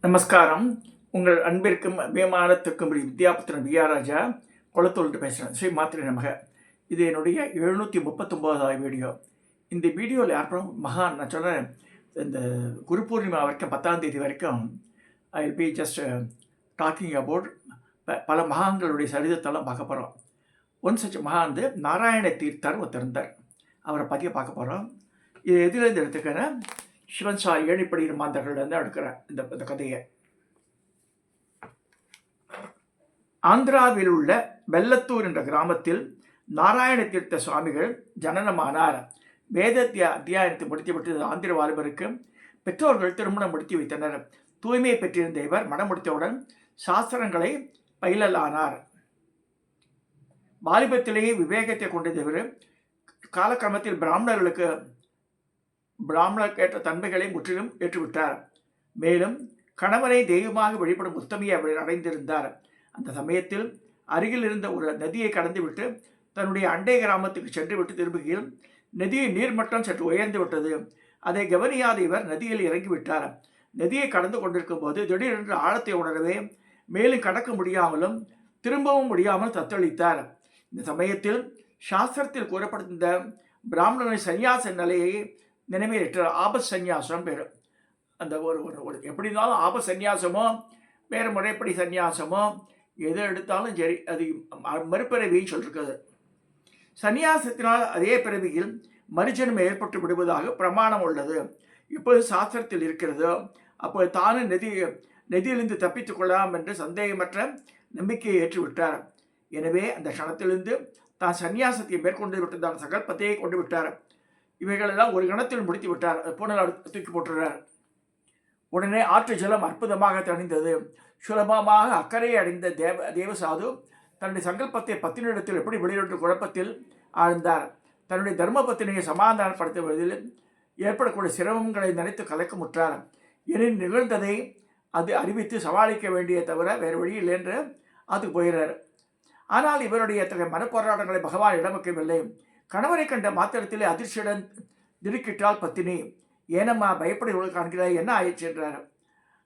நமஸ்காரம். உங்கள் அன்பிற்கும் அபிமானத்திற்கும் வித்யாபுத்திரன் வி.ஆர். ராஜா குளத்தூர்ட்டு பேசுகிறேன். ஸ்ரீ மாத்திரை நமக. இது என்னுடைய 739வது வீடியோ. இந்த வீடியோவில் யாரும் மகான் நான் சொல்கிறேன், இந்த குரு பூர்ணிமா வரைக்கும் 10ஆம் தேதி வரைக்கும் I will be just talking about பல மகான்களுடைய சரிதத்தெல்லாம் பார்க்க போகிறோம். ஒன் சச் மகான் வந்து நாராயண தீர்த்தர் ஒருத்தர். அவரை பற்றிய பார்க்க போகிறோம். இது எதிலேருந்து எடுத்துக்கிறேன், சிவன் சார் ஏழிப்படி மாந்தர்கள்லேருந்து எடுக்கிறேன் இந்த கதையை. ஆந்திராவில் உள்ள வெள்ளத்தூர் என்ற கிராமத்தில் நாராயண தீர்த்த சுவாமிகள் ஜனனமானார். வேத அத்தியாயத்தை முடித்துவிட்டு ஆந்திர வாலிபருக்கு பெற்றோர்கள் திருமணம் முடித்து வைத்தனர். தூய்மையை பெற்றிருந்த இவர் மனம் முடித்தவுடன் சாஸ்திரங்களை பயிலலானார். வாலிபத்திலேயே விவேகத்தை கொண்டிருந்த இவர் காலக்கிரமத்தில் பிராமணருக்கு ஏற்ற தன்மைகளை முற்றிலும் ஏற்றுவிட்டார். மேலும் கணவனை தெய்வமாக வழிபடும் உத்தமையை அவர் அடைந்திருந்தார். அந்த சமயத்தில் அருகில் இருந்த ஒரு நதியை கடந்துவிட்டு தன்னுடைய அண்டை கிராமத்துக்கு சென்று விட்டு திரும்புகையில் நதியின் நீர்மட்டம் சற்று உயர்ந்து விட்டது. அதை கவனியாத இவர் நதியில் இறங்கிவிட்டார். நதியை கடந்து கொண்டிருக்கும் போது திடீரென்று ஆழத்தை உணரவே மேலும் கடக்க முடியாமலும் திரும்பவும் முடியாமல் தத்தளித்தார். இந்த சமயத்தில் சாஸ்திரத்தில் கூறப்படுத்த பிராமணனை சன்னியாச நிலையை நினைவேற்ற ஆபத் சந்நியாசம் பேர். அந்த ஒரு எப்படி இருந்தாலும் ஆபத் சந்நியாசமோ வேறு முறைப்படி சந்நியாசமோ எது எடுத்தாலும் சரி, அது மறுபிறவியை சொல்லிருக்குது. சந்நியாசத்தினால் அதே பிறவியில் மறுஜன்மம் ஏற்பட்டு விடுவதாக பிரமாணம் உள்ளது. இப்போது சாஸ்திரத்தில் இருக்கிறதோ அப்போது தானும் நதியிலிருந்து தப்பித்துக் கொள்ளலாம் என்று சந்தேகமற்ற நம்பிக்கையை ஏற்றுவிட்டார். எனவே அந்த க்ஷணத்திலிருந்து தான் சந்நியாசத்தை மேற்கொண்டு விட்டதான சங்கல்பத்தையே கொண்டு விட்டார். இவைகளெல்லாம் ஒரு கணத்தில் முடித்து விட்டார். பூனல் தூக்கி போட்டுறார். உடனே ஆற்று ஜலம் அற்புதமாக தணிந்தது. சுலபமாக அக்கறையை அடைந்த தேவசாது தன்னுடைய சங்கல்பத்தை பத்தினிடத்தில் எப்படி வெளியிட்டு குழப்பத்தில் ஆழ்ந்தார். தன்னுடைய தர்ம பத்தினியை சமாதானப்படுத்துவதில் ஏற்படக்கூடிய சிரமங்களை நினைத்து கலக்கமுற்றார். எனில் நிகழ்ந்ததை அது அறிவித்து சமாளிக்க வேண்டிய தவிர வேறு வழி இல்லை என்று அதுக்கு போகிறார். ஆனால் இவருடைய இத்தகைய மனப்போராட்டங்களை பகவான் இடமக்கவில்லை. கணவரை கண்ட மாத்திரத்திலே அதிர்ச்சியுடன் திடுக்கிட்டால் பத்தினி. ஏனம்மா பயப்படி காண்கிறாய், என்ன ஆயிடுச்சு என்றார்.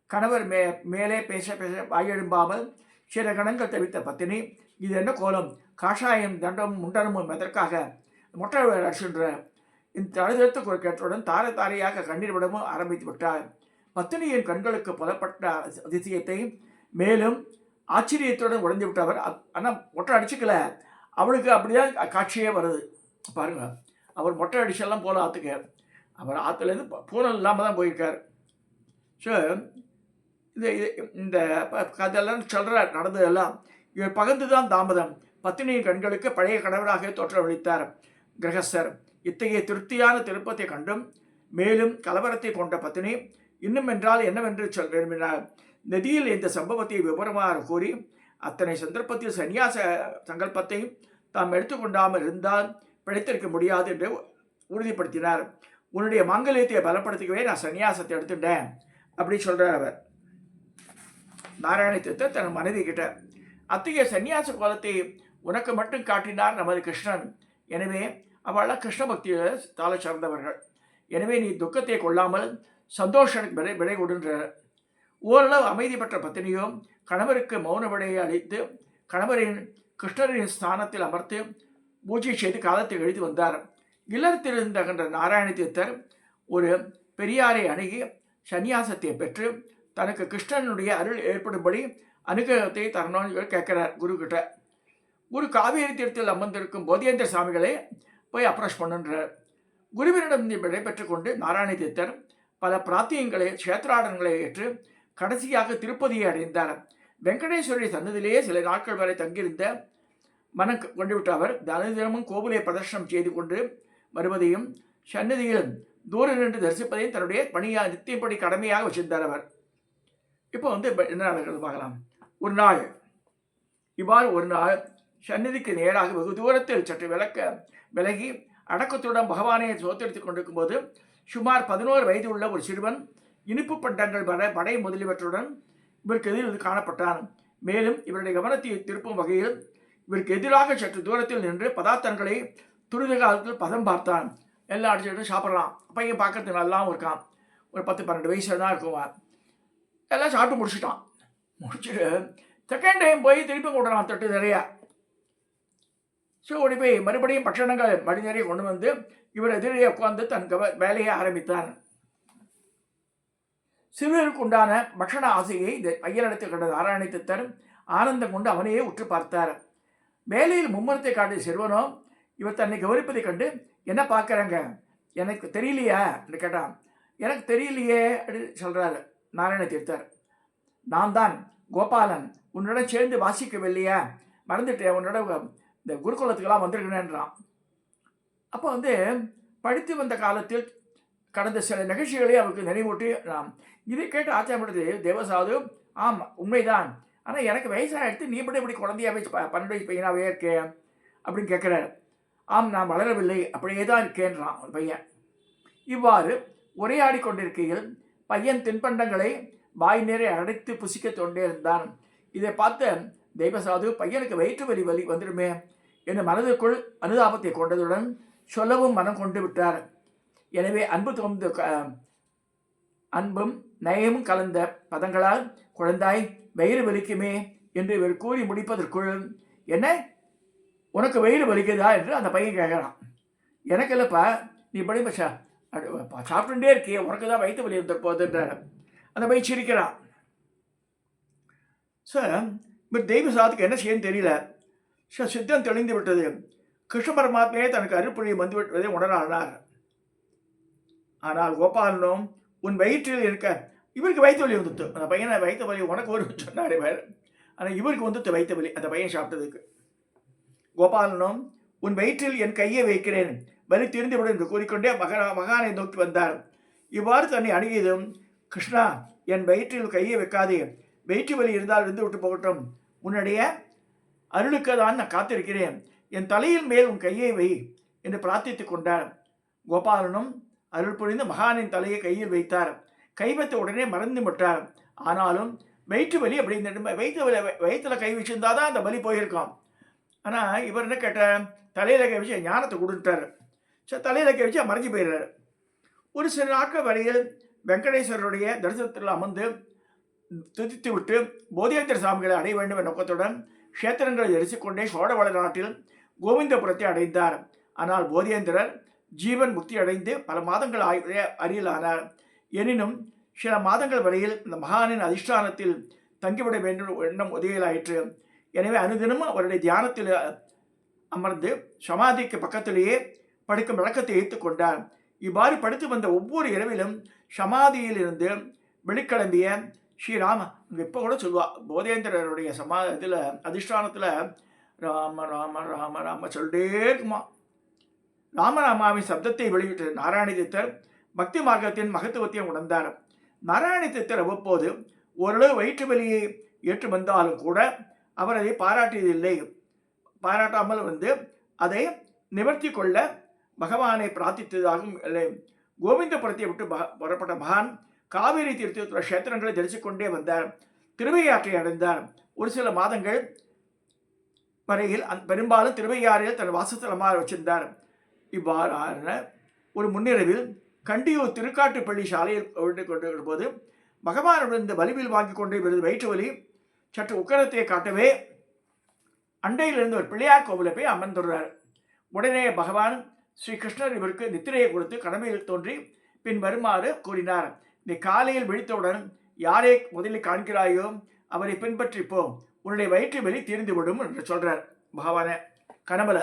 கணவர் மேலே பேச வாயெழும்பாமல் சில கணங்கள் தவித்த பத்தினி, இது என்ன கோலம், காஷாயம் தண்டமும் முண்டனமும் எதற்காக, மொட்டை அடிச்சுன்றார். இந்த அழுதத்து கேட்டவுடன் தாரை தாரையாக கண்ணீர் விடவும் ஆரம்பித்து விட்டார். பத்தினியின் கண்களுக்கு புலப்பட்ட அதிசயத்தை மேலும் ஆச்சரியத்துடன் உடைந்து விட்டவர். ஆனால் மொட்டை அடிச்சுக்கல, அவளுக்கு அப்படிதான் காட்சியே வருது. பாருங்க, அவர் மொட்டை அடிச்செல்லாம் போல ஆற்றுக்க, அவர் ஆற்றுலேருந்து பூனல் இல்லாமல் தான் போயிருக்கார். ஸோ இந்த கதையெல்லாம் சொல்கிறார் நடந்ததெல்லாம். இவர் பகிர்ந்து தான் தாமதம். பத்தினியின் கண்களுக்கு பழைய கணவராக தோற்றமளித்தார் கிரகஸ்தர். இத்தகைய திருப்தியான திருப்பத்தை கண்டும் மேலும் கலவரத்தை கொண்ட பத்தினி இன்னும் என்றால் என்னவென்று விரும்பினார். நதியில் இந்த சம்பவத்தை விவரமாக கூறி அத்தனை சந்தர்ப்பத்தில் சன்னியாச சங்கல்பத்தை தாம் எடுத்துக்கொண்டாமல் இருந்தால் பிழைத்திருக்க முடியாது என்று உறுதிப்படுத்தினார். உன்னுடைய மாங்கல்யத்தை பலப்படுத்திக்கவே நான் சன்னியாசத்தை எடுத்துட்டேன் அப்படி சொல்கிறார் அவர். நாராயண தீர்த்தர் தன் மனைவி கிட்ட அத்தகைய சன்னியாச கோலத்தை உனக்கு மட்டும் காட்டினார் நமது கிருஷ்ணன். எனவே அவளால் கிருஷ்ண பக்தியை தாள சார்ந்தவர்கள். எனவே நீ துக்கத்தை கொள்ளாமல் சந்தோஷனுக்கு விடை கொடுன்றார். ஓரளவு அமைதி பெற்ற பத்தினியோ கணவருக்கு மௌன விடையை அளித்து கணவரின் கிருஷ்ணரின் ஸ்தானத்தில் அமர்த்து பூஜை செய்து காலத்தை எழுதி வந்தார். இல்லறத்தில் இருந்த நாராயண தீர்த்தர் ஒரு பெரியாரை அணுகி சந்நியாசத்தை பெற்று தனக்கு கிருஷ்ணனுடைய அருள் ஏற்படும்படி அனுகிரகத்தை தரணும்னு கேட்கிறார் குரு கிட்ட. குரு காவேரி தீர்த்தில் அமர்ந்திருக்கும் போதியேந்திர சாமிகளை போய் அப்ரோச் பண்ணுன்றார். குருவினிடம் விடை பெற்று கொண்டு நாராயண தீர்த்தர் பல பிராத்தியங்களை கஷேத்ராடனங்களை ஏற்று கடைசியாக திருப்பதியை அடைந்தார். வெங்கடேஸ்வரி சன்னதியிலேயே சில நாட்கள் வரை தங்கியிருந்த மனம் கொண்டு விட்ட அவர் தினமும் கோவிலை பிரதர்ஷனம் செய்து கொண்டு வருவதையும் சன்னதியில் தூரம் நின்று தரிசிப்பதையும் தன்னுடைய பணியாக நித்தியப்படி கடமையாக வச்சிருந்தார் அவர். இப்போ என்ன நடக்கிறது பார்க்கலாம். ஒரு நாள் சன்னதிக்கு நேராக வெகு தூரத்தில் சற்று விலகி அடக்கத்துடன் பகவானை சோத்தெடுத்துக் கொண்டிருக்கும் போது சுமார் 11 வயது உள்ள ஒரு சிறுவன் இனிப்பு பண்டங்கள் படை முதலியவற்றுடன் இவருக்கு எதிரில் காணப்பட்டான். மேலும் இவருடைய கவனத்தை திருப்பும் வகையில் இவருக்கு எதிராக சற்று தூரத்தில் நின்று பதார்த்தங்களை துரித காலத்தில் பதம் பார்த்தான். எல்லாம் அடிச்சுட்டு சாப்பிட்றான். பையன் பார்க்கறதுக்கு நல்லாவும் இருக்கான். ஒரு 10-12 வயசுல தான் இருக்குவான். எல்லாம் சாப்பிட்டு முடிச்சுட்டான். முடிச்சுட்டு செகண்ட் டைம் போய் திருப்பி கொண்டுறான் தட்டு நிறையா. ஸோ ஓடி போய் மறுபடியும் பட்சணங்கள் மடி நிறைய கொண்டு வந்து இவர் எதிரே உட்கார்ந்து தன் வேலையை ஆரம்பித்தார். சிறுவருக்கு உண்டான பட்சண ஆசையை இந்த பையனிடத்தை கண்ட நாராயண தத்தர் ஆனந்தம் கொண்டு அவனையே உற்று பார்த்தார். வேலையில் மும்முரத்தை காட்டிய சிறுவனோ இவர் தன்னை கவனிப்பதை கண்டு என்ன பார்க்குறாங்க, எனக்கு தெரியலையா என்று கேட்டான். எனக்கு தெரியலையே அப்படின்னு சொல்கிறாரு நாராயண தீர்த்தர். நான் தான் கோபாலன், உன்னிடம் சேர்ந்து வாசிக்கவில்லையா, மறந்துட்டேன், உன்னோட இந்த குருகுலத்துக்கெல்லாம் வந்திருக்கிறேன்றான். அப்போ படித்து வந்த காலத்தில் கடந்த சில நிகழ்ச்சிகளை அவருக்கு நினைவூட்டி இதை கேட்டு ஆச்சரியப்படுது தேவசாது. ஆம், உண்மைதான், ஆனால் எனக்கு வயசாகிடுத்து, நீ மட்டும் இப்படி குழந்தையா வயசு 12 வயசு பையனாகவே இருக்கேன் அப்படின்னு கேட்குறாரு. ஆம், நான் வளரவில்லை, அப்படியே தான் இருக்கேன்றான் ஒரு பையன். இவ்வாறு உரையாடி கொண்டிருக்கையில் பையன் தின்பண்டங்களை வாய் நேரை அடைத்து புசிக்க தோண்டே இருந்தான். இதை பார்த்த தெய்வசாது பையனுக்கு வயிற்று வலி வந்துடுமே என்று மனதிற்குள் அனுதாபத்தை கொண்டதுடன் சொல்லவும் மனம் கொண்டு விட்டார். எனவே அன்பும் நயமும் கலந்த பதங்களால் குழந்தாய் வயிறு வலிக்குமே என்று இவர் கூறி முடிப்பதற்குள், என்ன உனக்கு வயிறு வலிக்குதா என்று அந்த பையன் கேட்குறான். எனக்கு இல்லைப்பா, நீ படி சாப்பிட்டுட்டே இருக்கிய, உனக்கு தான் வயிற்று வலி வந்துட்டு போகுதுன்றார். அந்த பையன் சிரிக்கிறான். சார் இவர் தெய்வசாதுக்கு என்ன செய்யன்னு தெரியல. சித்தம் தெளிந்து விட்டது. கிருஷ்ண பரமாத்மையே தனக்கு அருள்பொழியை வந்து விட்டதை உணரானார். ஆனால் கோபாலனும் உன் வயிற்றில் இருக்க, இவருக்கு வயிற்று வலி வந்துட்டு, அந்த பையனை வயிற்று வலி உனக்கு ஒரு சொன்னார் வேறு, ஆனால் இவருக்கு வந்துட்டு வயிற்று வலி அந்த பையன் சாப்பிட்டதுக்கு. கோபாலனும் உன் வயிற்றில் என் கையை வைக்கிறேன், வலி திருந்துவிடும் என்று கூறிக்கொண்டே மகானை நோக்கி வந்தார். இவ்வாறு தன்னை அணுகியதும், கிருஷ்ணா என் வயிற்றில் கையை வைக்காதே, வயிற்று வலி இருந்தால் இருந்து விட்டு போகட்டும், உன்னுடைய அருளுக்கு தான் நான் காத்திருக்கிறேன், என் தலையில் மேல் உன் கையை வை என்று பிரார்த்தித்துக் கொண்டார். கோபாலனும் அருள் புரிந்து மகானின் தலையை கையில் வைத்தார். கை வைத்த உடனே மறந்து விட்டார். ஆனாலும் வயிற்று வலி அப்படின்னு வயிற்றுல கை வச்சிருந்தா தான் அந்த வலி போயிருக்கோம். ஆனால் இவர் என்ன கேட்ட, தலையில கை வச்சு ஞானத்தை கொடுத்துட்டார். சரி, தலையில கை வச்சு மறைஞ்சு போயிடுறாரு. ஒரு சில நாட்கள் வரையில் வெங்கடேஸ்வரருடைய தரிசனத்தில் அமர்ந்து துதித்து விட்டு போதியேந்திர சாமிகளை அடைய வேண்டும் என்ற நோக்கத்துடன் கஷேத்திரங்களை தரிசிக்கொண்டே சோழவள நாட்டில் கோவிந்தபுரத்தை அடைந்தார். ஆனால் போதியேந்திரர் ஜீவன் முக்தி அடைந்து பல மாதங்கள் அறியலானார். எனினும் சில மாதங்கள் வரையில் இந்த மகானின் அதிஷ்டானத்தில் தங்கிவிட வேண்டும் எண்ணம் உதவியலாயிற்று. எனவே அனுதினமும் அவருடைய தியானத்தில் அமர்ந்து சமாதிக்கு பக்கத்திலேயே படுக்கும் விளக்கத்தை ஏற்றுக்கொண்டார். இவ்வாறு படுத்து வந்த ஒவ்வொரு இரவிலும் சமாதியில் இருந்து வெளிக்கிளம்பிய ஸ்ரீராம, இப்போ கூட சொல்லுவா, போதேந்திரருடைய இதில் அதிஷ்டானத்தில் ராம ராம ராம ராம சொல்லிட்டே இருக்குமா. ராமராமாவின் சப்தத்தை வெளியிட்ட நாராயண தீர்த்தர் பக்தி மார்க்கத்தின் மகத்துவத்தையும் உணர்ந்தார். நாராயண தீர்த்தர் அவ்வப்போது ஓரளவு வயிற்று வலியை ஏற்று வந்தாலும் கூட அவர் அதை பாராட்டியதில்லை. பாராட்டாமல் அதை நிவர்த்தி கொள்ள பகவானை பிரார்த்தித்ததாகவும் இல்லை. கோவிந்தபுரத்தை விட்டு புறப்பட்ட மகான் காவிரி தீர்த்தத்தில் கஷேத்திரங்களை தரிசிக்கொண்டே வந்தார். திருவையாற்றை அடைந்தார். ஒரு சில மாதங்கள் வரையில் பெரும்பாலும் திருவையாறில் தன் வாசஸ்தலமாக வச்சிருந்தார். இவ்வாறான ஒரு முன்னிரவில் கண்டியூர் திருக்காட்டுப்பள்ளி சாலையில் கொண்டிருக்கும் போது பகவானுடன் இந்த வலிவில் வாங்கி கொண்டு இவரது வயிற்று வலி சற்று உக்கரத்தை காட்டவே அண்டையிலிருந்து ஒரு பிள்ளையார் கோவிலை போய் அமர்ந்துள்ளார். உடனே பகவான் ஸ்ரீ கிருஷ்ணர் இவருக்கு நித்திரையை கொடுத்து கடமையில் தோன்றி பின் வருமாறு கூறினார். நீ காலையில் விழித்தவுடன் யாரை முதலில் காண்கிறாயோ அவரை பின்பற்றிப்போம், உன்னுடைய வயிற்று வலி தீர்ந்துவிடும் என்று சொல்றார் பகவான கனவுல.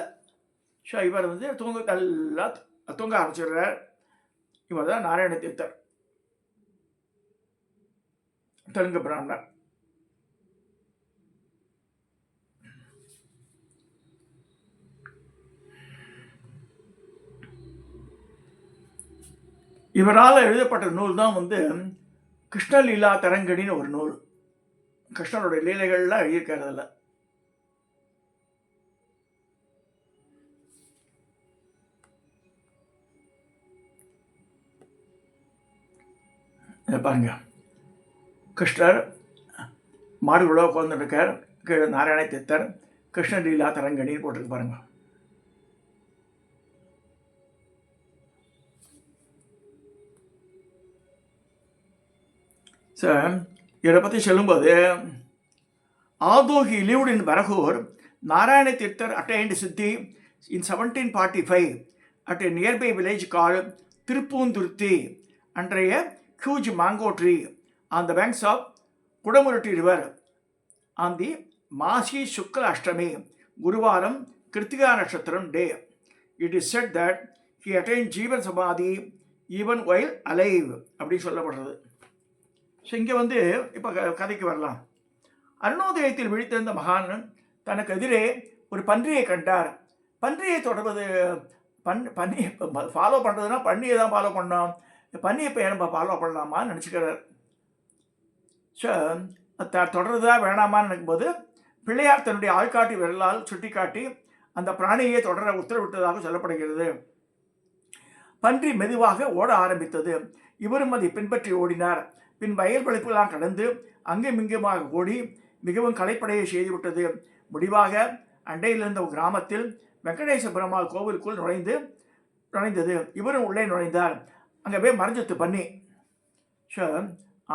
ஸோ இவர் நல்லா தூங்க ஆரம்பிச்சிடுறார். இவர் தான் நாராயண தீர்த்தர், தெலுங்கு பிராமணர். இவரால் எழுதப்பட்ட நூல் தான் கிருஷ்ணலீலா தரங்கடின்னு ஒரு நூல். கிருஷ்ணனுடைய லீலைகள்லாம் எழுதியிருக்கிறதில்ல. பாருங்க, கிருஷ்ணர் மாடுகளோ உட்கார்ந்துருக்கார், கீழே நாராயண தீர்த்தர் கிருஷ்ணலீலா தரங்கடின்னு போட்டிருக்கு பாருங்க. ஸோ இதை பற்றி சொல்லும்போது, although he lived in Baragur, Narayana Tirthar attained Siddhi in 1745 at a nearby village called Tirupundurthi under a huge mango tree on the banks of Kudamurti river on the Masi Shukla Ashtami, Guruvaram, Kritika Nakshatram day. It is said that he attained Jivan Samadhi even while alive. அப்படி சொல்லப்படுறது. So இங்கே வந்து இப்போ கதைக்கு வரலாம். அருணோதயத்தில் விழித்திருந்த மகான் தனக்கு எதிரே ஒரு பன்றியை கண்டார். பன்றியை தொடர்வது பன்னியை ஃபாலோ பண்ணுறதுனா பன்னியை தான் ஃபாலோ பண்ணோம், பன்னியை இப்போ நம்ம ஃபாலோ பண்ணலாமான்னு நினச்சிக்கிறார். ஸோ தொடர்றதா வேணாமான்னு நினைக்கும்போது பிள்ளையார் தன்னுடைய ஆள்காட்டி விரலால் சுட்டி காட்டி அந்த பிராணியை தொடர உத்தரவிட்டதாக சொல்லப்படுகிறது. பன்றி மெதுவாக ஓட ஆரம்பித்தது. இவரும் அதை பின்பற்றி ஓடினார். பின் வயல் வளைப்புலாம் கடந்து அங்குமிங்குமாக ஓடி மிகவும் களைப்படையை செய்துவிட்டது. முடிவாக அண்டையில் இருந்த ஒரு கிராமத்தில் வெங்கடேச பெருமாள் கோவிலுக்குள் நுழைந்தது. இவரும் உள்ளே நுழைந்தார். அங்கே போய் மறைஞ்சத்து பண்ணி. ஸோ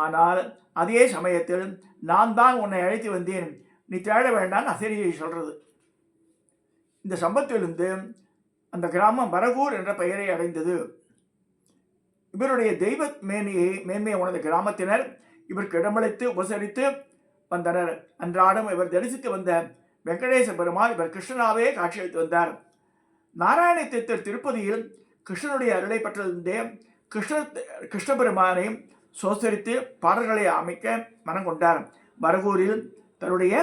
ஆனால் அதே சமயத்தில் நான் தான் உன்னை அழைத்து வந்தேன், நீ தேட வேண்டான்னு அசரியை சொல்கிறது. இந்த சம்பத்திலிருந்து அந்த கிராமம் பரகூர் என்ற பெயரை அடைந்தது. இவருடைய தெய்வ மேன்மையை உணர்ந்த கிராமத்தினர் இவருக்கு இடமளித்து உபசரித்து வந்தனர். அன்றாடம் இவர் தரிசித்து வந்த வெங்கடேச பெருமாள் இவர் கிருஷ்ணனாவே காட்சியளித்து வந்தார். நாராயண தீர்த்தர் திருப்பதியில் கிருஷ்ணனுடைய அருளை பெற்றிருந்தே கிருஷ்ண பெருமானை சோசரித்து பாடல்களை அமைக்க மனம் கொண்டார். பரகூரில் தன்னுடைய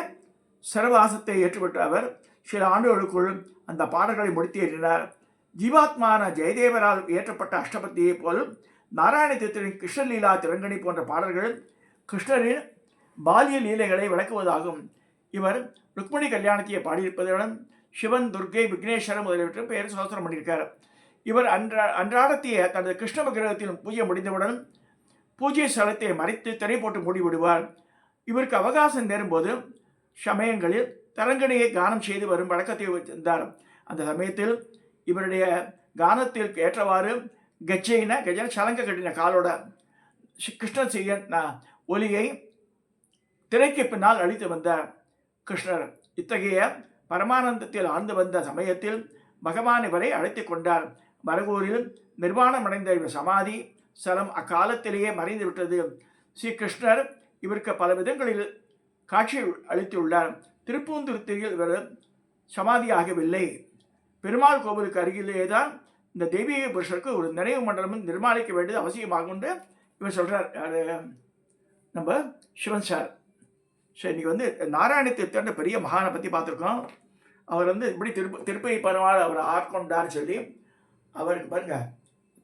சரவாசத்தை ஏற்றுவிட்ட அவர் சில ஆண்டுகளுக்குள் அந்த பாடல்களை முடித்தேறினார். ஜீவாத்மான ஜெயதேவரால் இயற்றப்பட்ட அஷ்டபதியை போல் நாராயண தீர்த்தரின் கிருஷ்ணலீலா திரங்கணி போன்ற பாடல்கள் கிருஷ்ணரின் பாலிய லீலைகளை விளக்குவதாகும். இவர் ருக்மிணி கல்யாணத்தையை பாடியிருப்பதுடன் சிவன், துர்க்கை, விக்னேஸ்வரர் முதலியவற்றை பெயர் சோதனம் பண்ணியிருக்கார். இவர் அன்றாடத்தைய தனது கிருஷ்ண விக்கிரகத்தில் பூஜை முடிந்தவுடன் பூஜை ஸ்தலத்தை மறைத்து திரை போட்டு மூடிவிடுவார். இவருக்கு அவகாசம் நேரும்போது சமயங்களில் தரங்கணியை கானம் செய்து வரும் வழக்கத்தை வைத்திருந்தார். அந்த சமயத்தில் இவருடைய கானத்திற்கு ஏற்றவாறு கஜ்ஜைன சலங்க கட்டின காலோட கிருஷ்ணர் செய்ய ஒலியை திரைக்கு பின்னால் அளித்து வந்தார் கிருஷ்ணர். இத்தகைய பரமானந்தத்தில் ஆழ்ந்து வந்த சமயத்தில் பகவான் இவரை அழைத்து கொண்டார். பரகூரில் நிர்வாணம் அடைந்த இவர் சமாதி ஸ்தலம் அக்காலத்திலேயே மறைந்து விட்டது. ஸ்ரீ கிருஷ்ணர் இவருக்கு பல விதங்களில் காட்சி அளித்துள்ளார். திருப்பூந்துருத்தியில் இவர் சமாதியாகவில்லை. பெருமாள் கோவிலுக்கு அருகிலேயே தான் இந்த தெய்வீக புருஷருக்கு ஒரு நினைவு மண்டலமும் நிர்மாணிக்க வேண்டியது அவசியமாகும் என்று இவர் சொல்கிறார். நம்ம சிவன் சார். சரி, இன்றைக்கி வந்து நாராயண தீர்த்தன்ற பெரிய மகானை பற்றி பார்த்துருக்கோம். அவர் வந்து இப்படி திருப்பதி பெருமாள் அவர் ஆட்கொண்டார் சொல்லி அவருக்கு பாருங்க,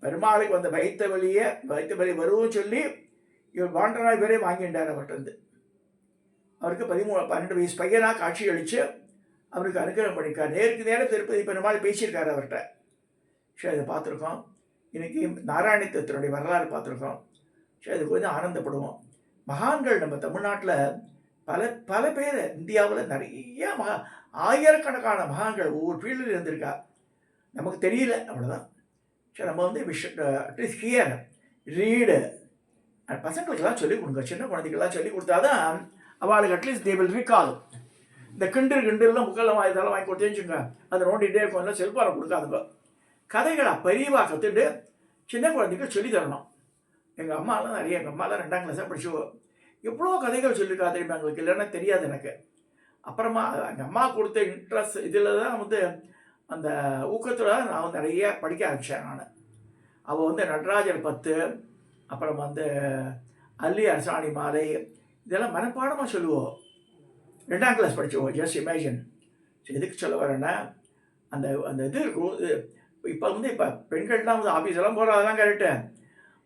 பெருமாளுக்கு வந்த வைத்த வலி வருவோம் சொல்லி இவர் வாண்டனா இவரே வாங்கிட்டார். அவர்கிட்ட வந்து அவருக்கு 12 வயசு பையனாக காட்சி அளித்து அவருக்கு அனுகிரகம் பண்ணியிருக்கார். நேருக்கு நேரம் திருப்பதி பெருமாள் பேசியிருக்காரு அவர்கிட்ட. சரி, அதை பார்த்துருக்கோம். இன்றைக்கி நாராயண தீர்த்தருடைய வரலாறு பார்த்துருக்கோம். சரி, அது கொஞ்சம் ஆனந்தப்படுவோம். மகான்கள் நம்ம தமிழ்நாட்டில் பல பேர், இந்தியாவில் நிறைய ஆயிரக்கணக்கான மகான்கள் ஒவ்வொரு ஃபீல்டில் இருந்திருக்கா. நமக்கு தெரியல, அவ்வளோதான். சரி, நம்ம வந்து அட்லீஸ்ட் ஹியர் ரீடு பசங்களுக்கெல்லாம் சொல்லிக் கொடுங்க. சின்ன குழந்தைகள்லாம் சொல்லிக் கொடுத்தாதான் அவளுக்கு அட்லீஸ்ட் தே வில் ரீகால். இந்த கிண்டர்லாம் புக்கெல்லாம் இதெல்லாம் வாங்கி கொடுத்தேன்னு அதை நோண்டிகிட்டே இருக்கும். இல்லை செல்ஃபானை கொடுக்காதுங்க. கதைகளை பெரியவாக கற்றுட்டு சின்ன குழந்தைக்கு சொல்லி தரணும். எங்கள் அம்மாலாம் எங்கள் அம்மாலாம் 2ஆம் கிளாஸாக படிச்சுவோம். எவ்வளோ கதைகள் சொல்லியிருக்கா தெரியுமா எங்களுக்கு, இல்லைன்னா தெரியாது எனக்கு. அப்புறமா எங்கள் அம்மா கொடுத்த இன்ட்ரெஸ்ட் இதில் தான் வந்து அந்த ஊக்கத்தில் நான் வந்து நிறைய படிக்க ஆரம்பித்தேன். நான் அவள் வந்து நடராஜர் 10, அப்புறம் வந்து அல்லி அரசாணி மாலை இதெல்லாம் மனப்பாடமாக சொல்லுவோம். 2ஆம் கிளாஸ் படிச்சுவோம். Just imagine. எதுக்கு சொல்ல வரேன்னா, அந்த அந்த இது இப்போ வந்து இப்போ பெண்கள்லாம் வந்து ஆஃபீஸெல்லாம் போகிற அதெல்லாம் கரெக்டு.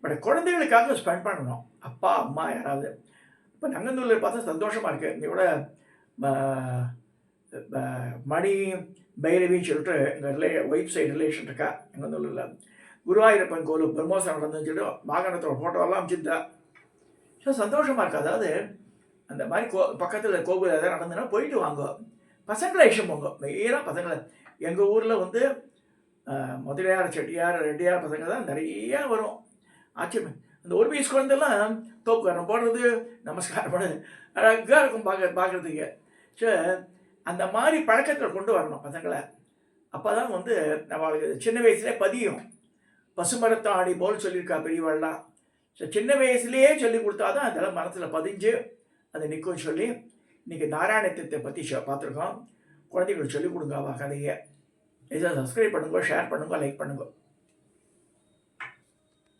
பட் குழந்தைகளுக்காக ஸ்பெண்ட் பண்ணணும். அப்பா அம்மா யாராவது. இப்போ நங்கநல்லூரில் பார்த்தா சந்தோஷமாக இருக்குது. இதோட மணி பைரவின்னு சொல்லிட்டு எங்கள் ஒய்ஃப் சைடு ரிலேஷன் இருக்கா நங்கநல்லூரில். குருவாயூரப்பன் கோவில் பிரம்மோசம் நடந்துன்னு சொல்லிட்டு வாகனத்தோட ஃபோட்டோவெல்லாம் அமைச்சிருந்தா. ஸோ சந்தோஷமாக இருக்குது. அதாவது அந்த மாதிரி பக்கத்தில் கோவில் எதாவது நடந்துன்னா போயிட்டு வாங்க. பசங்களை இஷ்டம் போங்க. மெயினாக பசங்களை. எங்கள் ஊரில் வந்து முதலியார், செட்டியார், ரெட்டியார் பசங்க தான் நிறையா வரும். ஆச்சரியம். அந்த ஒரு வயசு குழந்தைலாம் தோப்புக்காரன் போடுறது நமஸ்காரம் பண்ணு அழகாக இருக்கும் பார்க்குறதுக்கு. ஸோ அந்த மாதிரி பழக்கத்தில் கொண்டு வரணும் பசங்களை. அப்போ தான் வந்து நம்மளுக்கு சின்ன வயசுலேயே பதியும். பசுமரத்தாணி போல் சொல்லியிருக்கா பெரியவாள்லாம். ஸோ சின்ன வயசுலேயே சொல்லி கொடுத்தா தான் அதெல்லாம் மனசில் பதிஞ்சு அது நிற்கும் சொல்லி இன்றைக்கி நாராயணத்தை பற்றி பார்த்துருக்கோம். குழந்தைகளுக்கு சொல்லிக் கொடுங்க அவள் கதையை. இதை சப்ஸ்கிரைப் பண்ணுங்க, ஷேர் பண்ணுங்க, லைக் பண்ணுங்க.